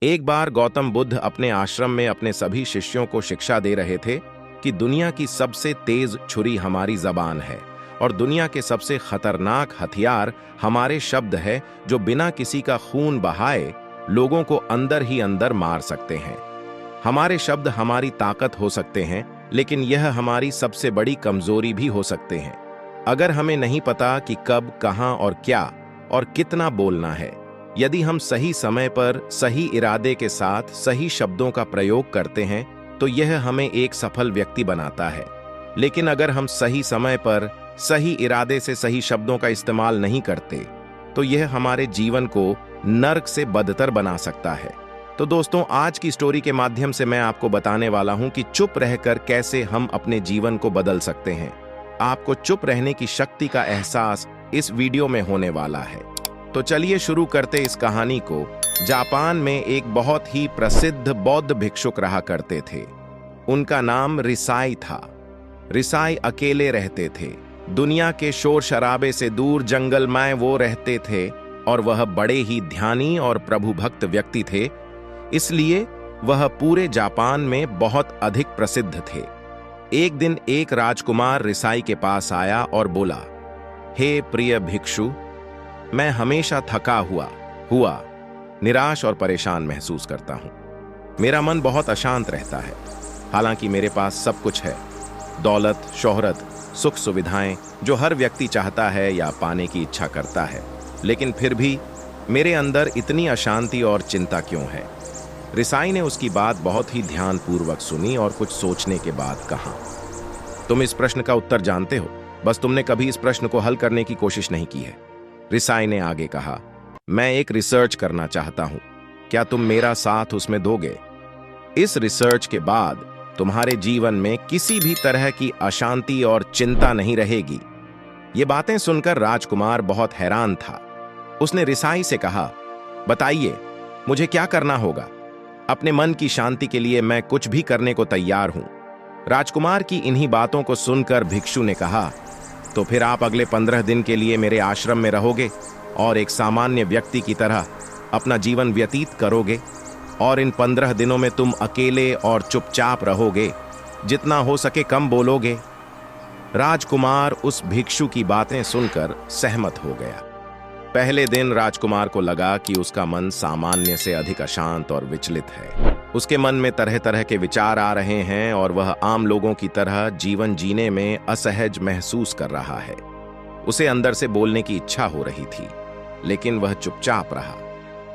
एक बार गौतम बुद्ध अपने आश्रम में अपने सभी शिष्यों को शिक्षा दे रहे थे कि दुनिया की सबसे तेज छुरी हमारी जबान है और दुनिया के सबसे खतरनाक हथियार हमारे शब्द है, जो बिना किसी का खून बहाए लोगों को अंदर ही अंदर मार सकते हैं। हमारे शब्द हमारी ताकत हो सकते हैं, लेकिन यह हमारी सबसे बड़ी कमजोरी भी हो सकते हैं। अगर हमें नहीं पता कि कब, कहां और क्या और कितना बोलना है, यदि हम सही समय पर सही इरादे के साथ सही शब्दों का प्रयोग करते हैं तो यह हमें एक सफल व्यक्ति बनाता है। लेकिन अगर हम सही समय पर सही इरादे से सही शब्दों का इस्तेमाल नहीं करते तो यह हमारे जीवन को नर्क से बदतर बना सकता है। तो दोस्तों, आज की स्टोरी के माध्यम से मैं आपको बताने वाला हूं कि चुप रहकर कैसे हम अपने जीवन को बदल सकते हैं। आपको चुप रहने की शक्ति का एहसास इस वीडियो में होने वाला है। तो चलिए शुरू करते इस कहानी को। जापान में एक बहुत ही प्रसिद्ध बौद्ध भिक्षुक रहा करते थे। उनका नाम रिसाई था। रिसाई अकेले रहते थे। दुनिया के शोर शराबे से दूर जंगल में वो रहते थे और वह बड़े ही ध्यानी और प्रभु भक्त व्यक्ति थे, इसलिए वह पूरे जापान में बहुत अधिक प्रसिद्ध थे। एक दिन एक राजकुमार रिसाई के पास आया और बोला, हे प्रिय भिक्षु, मैं हमेशा थका हुआ निराश और परेशान महसूस करता हूं। मेरा मन बहुत अशांत रहता है। हालांकि मेरे पास सब कुछ है, दौलत, शोहरत, सुख सुविधाएं जो हर व्यक्ति चाहता है या पाने की इच्छा करता है, लेकिन फिर भी मेरे अंदर इतनी अशांति और चिंता क्यों है? रिसाई ने उसकी बात बहुत ही ध्यानपूर्वक सुनी और कुछ सोचने के बाद कहा, तुम इस प्रश्न का उत्तर जानते हो, बस तुमने कभी इस प्रश्न को हल करने की कोशिश नहीं की है। रिसाई ने आगे कहा, मैं एक रिसर्च करना चाहता हूं, क्या तुम मेरा साथ उसमें दोगे? इस रिसर्च के बाद तुम्हारे जीवन में किसी भी तरह की अशांति और चिंता नहीं रहेगी। ये बातें सुनकर राजकुमार बहुत हैरान था। उसने रिसाई से कहा, बताइए, मुझे क्या करना होगा? अपने मन की शांति के लिए मैं कुछ भी करने को तैयार हूं। राजकुमार की इन्हीं बातों को सुनकर भिक्षु ने कहा, तो फिर आप अगले 15 दिन के लिए मेरे आश्रम में रहोगे और एक सामान्य व्यक्ति की तरह अपना जीवन व्यतीत करोगे, और इन 15 दिनों में तुम अकेले और चुपचाप रहोगे, जितना हो सके कम बोलोगे। राजकुमार उस भिक्षु की बातें सुनकर सहमत हो गया। पहले दिन राजकुमार को लगा कि उसका मन सामान्य से अधिक अशांत और विचलित है। उसके मन में तरह तरह के विचार आ रहे हैं और वह आम लोगों की तरह जीवन जीने में असहज महसूस कर रहा है। उसे अंदर से बोलने की इच्छा हो रही थी, लेकिन वह चुपचाप रहा।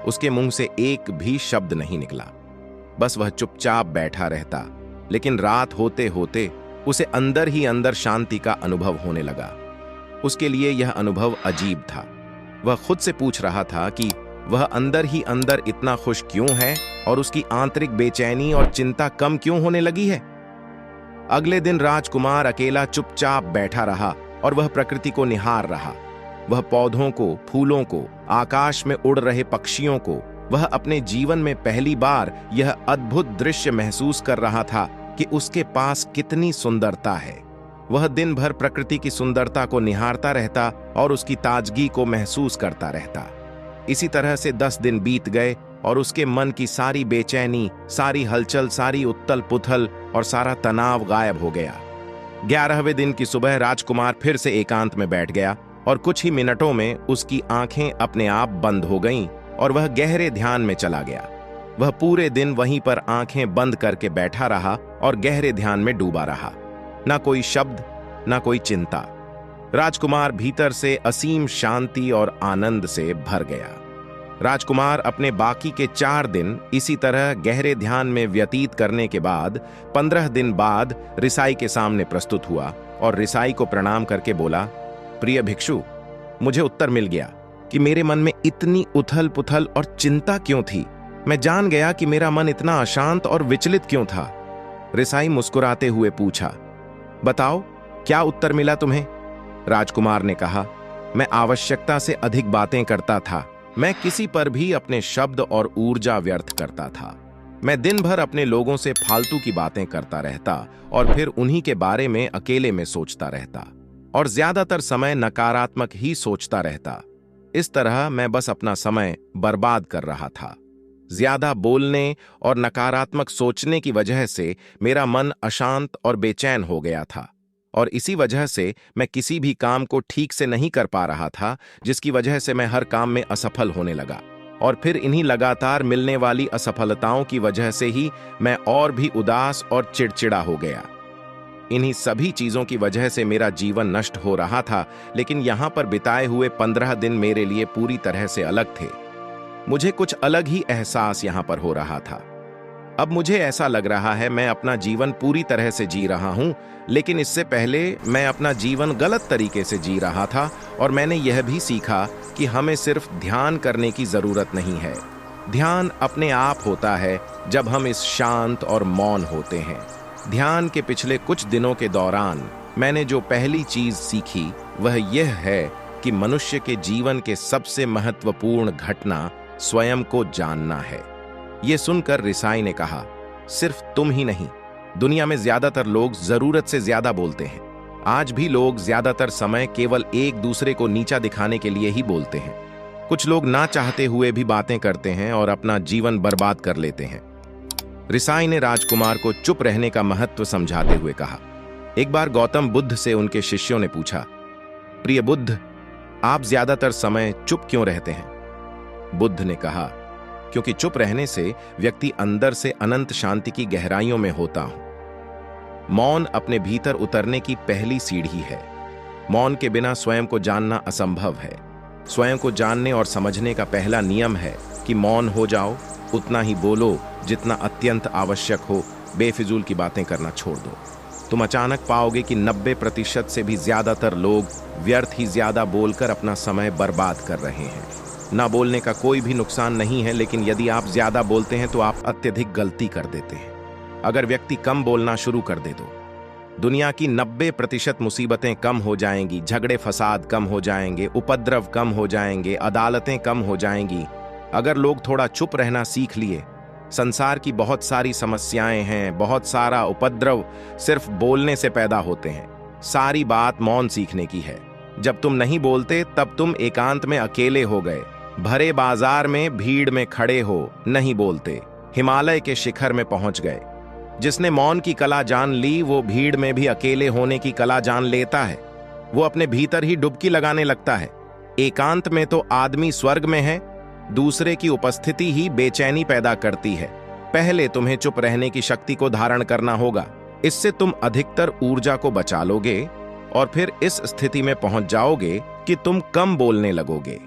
उसके मुंह से एक भी शब्द नहीं निकला, बस वह चुपचाप बैठा रहता। लेकिन रात होते होते उसे अंदर ही अंदर शांति का अनुभव होने लगा। उसके लिए यह अनुभव अजीब था। वह खुद से पूछ रहा था कि वह अंदर ही अंदर इतना खुश क्यों है और उसकी आंतरिक बेचैनी और चिंता कम क्यों होने लगी है। अगले दिन राजकुमार अकेला चुपचाप बैठा रहा और वह प्रकृति को निहार रहा। वह पौधों को, फूलों को, आकाश में उड़ रहे पक्षियों को, वह अपने जीवन में पहली बार यह अद्भुत दृश्य महसूस कर रहा था कि उसके पास कितनी सुंदरता है। वह दिन भर प्रकृति की सुंदरता को निहारता रहता और उसकी ताजगी को महसूस करता रहता। इसी तरह से 10 दिन बीत गए और उसके मन की सारी बेचैनी, सारी हलचल, सारी उत्तल पुथल और सारा तनाव गायब हो गया। 11वें दिन की सुबह राजकुमार फिर से एकांत में बैठ गया और कुछ ही मिनटों में उसकी आंखें अपने आप बंद हो गईं और वह गहरे ध्यान में चला गया। वह पूरे दिन वहीं पर आंखें बंद करके बैठा रहा और गहरे ध्यान में डूबा रहा। ना कोई शब्द, ना कोई चिंता। राजकुमार भीतर से असीम शांति और आनंद से भर गया। राजकुमार अपने बाकी के 4 दिन इसी तरह गहरे ध्यान में व्यतीत करने के बाद 15 दिन बाद रिसाई के सामने प्रस्तुत हुआ और रिसाई को प्रणाम करके बोला, प्रिय भिक्षु, मुझे उत्तर मिल गया कि मेरे मन में इतनी उथल पुथल और चिंता क्यों थी। मैं जान गया कि मेरा मन इतना अशांत और विचलित क्यों था। रिसाई मुस्कुराते हुए पूछा, बताओ, क्या उत्तर मिला तुम्हें? राजकुमार ने कहा, मैं आवश्यकता से अधिक बातें करता था। मैं किसी पर भी अपने शब्द और ऊर्जा व्यर्थ करता था। मैं दिन भर अपने लोगों से फालतू की बातें करता रहता और फिर उन्हीं के बारे में अकेले में सोचता रहता और ज्यादातर समय नकारात्मक ही सोचता रहता। इस तरह मैं बस अपना समय बर्बाद कर रहा था। ज्यादा बोलने और नकारात्मक सोचने की वजह से मेरा मन अशांत और बेचैन हो गया था, और इसी वजह से मैं किसी भी काम को ठीक से नहीं कर पा रहा था, जिसकी वजह से मैं हर काम में असफल होने लगा। और फिर इन्हीं लगातार मिलने वाली असफलताओं की वजह से ही मैं और भी उदास और चिड़चिड़ा हो गया। इन्हीं सभी चीजों की वजह से मेरा जीवन नष्ट हो रहा था, लेकिन यहां पर बिताए हुए 15 दिन मेरे लिए पूरी तरह से अलग थे। मुझे कुछ अलग ही एहसास यहां पर हो रहा था। अब मुझे ऐसा लग रहा है मैं अपना जीवन पूरी तरह से जी रहा हूं, लेकिन इससे पहले मैं अपना जीवन गलत तरीके से जी रहा था। और मैंने यह भी सीखा कि हमें सिर्फ ध्यान करने की जरूरत नहीं है। ध्यान अपने आप होता है जब हम इस शांत और मौन होते हैं। ध्यान के पिछले कुछ दिनों के दौरान मैंने जो पहली चीज सीखी वह यह है कि मनुष्य के जीवन के सबसे महत्वपूर्ण घटना स्वयं को जानना है। यह सुनकर रिसाई ने कहा, सिर्फ तुम ही नहीं, दुनिया में ज्यादातर लोग जरूरत से ज्यादा बोलते हैं। आज भी लोग ज्यादातर समय केवल एक दूसरे को नीचा दिखाने के लिए ही बोलते हैं। कुछ लोग ना चाहते हुए भी बातें करते हैं और अपना जीवन बर्बाद कर लेते हैं। रिसाई ने राजकुमार को चुप रहने का महत्व समझाते हुए कहा। एक बार गौतम बुद्ध से उनके शिष्यों ने पूछा, प्रिय बुद्ध, आप ज्यादातर समय चुप क्यों रहते हैं? बुद्ध ने कहा, क्योंकि चुप रहने से व्यक्ति अंदर से अनंत शांति की गहराइयों में होता हूं। मौन अपने भीतर उतरने की पहली सीढ़ी है। मौन के बिना स्वयं को जानना असंभव है। स्वयं को जानने और समझने का पहला नियम है कि मौन हो जाओ, उतना ही बोलो जितना अत्यंत आवश्यक हो। बेफिजूल की बातें करना छोड़ दो। तुम अचानक पाओगे कि 90% से भी ज्यादातर लोग व्यर्थ ही ज्यादा बोलकर अपना समय बर्बाद कर रहे हैं। ना बोलने का कोई भी नुकसान नहीं है, लेकिन यदि आप ज्यादा बोलते हैं तो आप अत्यधिक गलती कर देते हैं। अगर व्यक्ति कम बोलना शुरू कर दे तो दुनिया की 90% मुसीबतें कम हो जाएंगी, झगड़े फसाद कम हो जाएंगे, उपद्रव कम हो जाएंगे, अदालतें कम हो जाएंगी। अगर लोग थोड़ा चुप रहना सीख लिए, संसार की बहुत सारी समस्याएं हैं, बहुत सारा उपद्रव सिर्फ बोलने से पैदा होते हैं। सारी बात मौन सीखने की है। जब तुम नहीं बोलते तब तुम एकांत में अकेले हो गए, भरे बाजार में भीड़ में खड़े हो, नहीं बोलते, हिमालय के शिखर में पहुंच गए। जिसने मौन की कला जान ली वो भीड़ में भी अकेले होने की कला जान लेता है। वो अपने भीतर ही डुबकी लगाने लगता है। एकांत में तो आदमी स्वर्ग में है। दूसरे की उपस्थिति ही बेचैनी पैदा करती है। पहले तुम्हें चुप रहने की शक्ति को धारण करना होगा। इससे तुम अधिकतर ऊर्जा को बचा लोगे और फिर इस स्थिति में पहुंच जाओगे कि तुम कम बोलने लगोगे।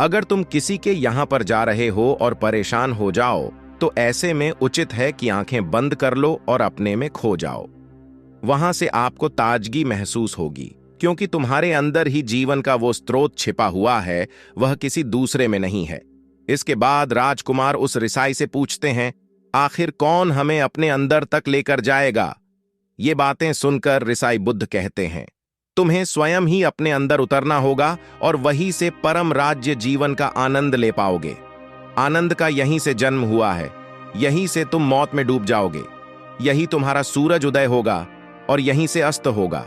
अगर तुम किसी के यहां पर जा रहे हो और परेशान हो जाओ तो ऐसे में उचित है कि आंखें बंद कर लो और अपने में खो जाओ। वहां से आपको ताजगी महसूस होगी, क्योंकि तुम्हारे अंदर ही जीवन का वो स्रोत छिपा हुआ है, वह किसी दूसरे में नहीं है। इसके बाद राजकुमार उस रिसाई से पूछते हैं, आखिर कौन हमें अपने अंदर तक लेकर जाएगा? ये बातें सुनकर रिसाई बुद्ध कहते हैं, तुम्हें स्वयं ही अपने अंदर उतरना होगा और वहीं से परम राज्य जीवन का आनंद ले पाओगे। आनंद का यहीं से जन्म हुआ है। यहीं से तुम मौत में डूब जाओगे। यही तुम्हारा सूरज उदय होगा और यहीं से अस्त होगा।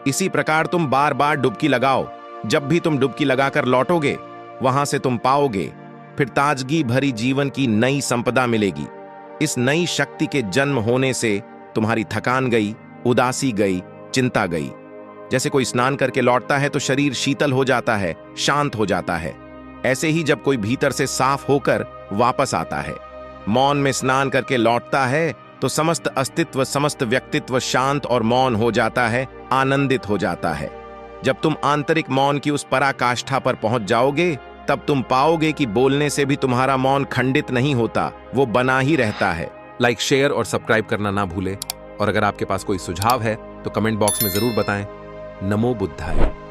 इसी प्रकार तुम बार बार डुबकी लगाओ। जब भी तुम डुबकी लगाकर लौटोगे, वहां से तुम पाओगे फिर ताजगी भरी जीवन की नई संपदा मिलेगी। इस नई शक्ति के जन्म होने से तुम्हारी थकान गई, उदासी गई, चिंता गई। जैसे कोई स्नान करके लौटता है तो शरीर शीतल हो जाता है, शांत हो जाता है। ऐसे ही जब कोई भीतर से साफ होकर वापस आता है, मौन में स्नान करके लौटता है, तो समस्त अस्तित्व, समस्त व्यक्तित्व शांत और मौन हो जाता है, आनंदित हो जाता है। जब तुम आंतरिक मौन की उस पराकाष्ठा पर पहुंच जाओगे, तब तुम पाओगे कि बोलने से भी तुम्हारा मौन खंडित नहीं होता, वो बना ही रहता है। लाइक, शेयर और सब्सक्राइब करना ना भूलें। और अगर आपके पास कोई सुझाव है तो कमेंट बॉक्स में जरूर बताएं। नमो बुद्धाय।